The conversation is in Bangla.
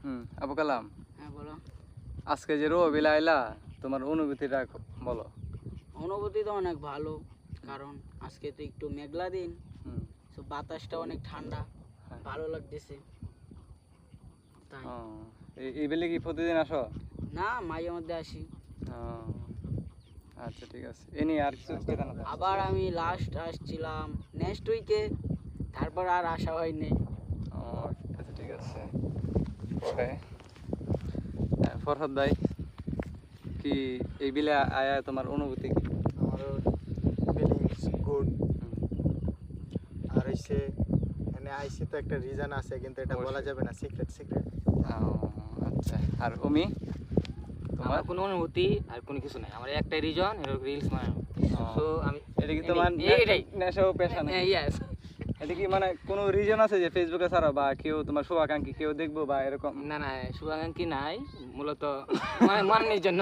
আবু কালাম, হ্যাঁ বলো। আজকে যে রোবিল আইলা, তোমার অনুভূতিটা বলো। অনুভূতি তো অনেক ভালো, কারণ আজকে তো একটু মেঘলা দিন, হুম, তো বাতাসটা অনেক ঠান্ডা, হ্যাঁ। ভালো লাগতেছে তাই। ও, এই বেলে কি প্রতিদিন আসো? না, মাঝে মধ্যে আসি। ও, আচ্ছা ঠিক আছে। এ নিয়ে আর কিছু কেদানো যায়? আবার আমি লাস্ট আসছিলাম নেক্সট উইকে, তারপর আর আসা হয়নি। ও, আচ্ছা ঠিক আছে। পরে ফরহাদ ভাই, কি এই বিলে আয়া তোমার অনুভূতি কি? আমারও ফিলিংস গুড। হুম, আর হচ্ছে মানে আইসি তো একটা রিজন আছে, কিন্তু এটা বলা অবশ্যই। যাবে না, সিক্রেট। ও, আচ্ছা। আর উমি, তোমার? আমার কোনো অনুভূতি আর কোনো কিছু নাই, আমার একটাই রিজন, রিলস বানানো। ও, তো আমি এটা কি তোমার এটাই নেশা ও পেশা নাকি? ইয়েস। এটা কি মানে কোনো রিজন আছে যে ফেসবুকে ছাড়া, বা কেউ তোমার শুভাকাঙ্ক্ষী কেউ দেখবো বা এরকম? না না, শুভাকাঙ্ক্ষী নাই, মূলত মানে মানের জন্য।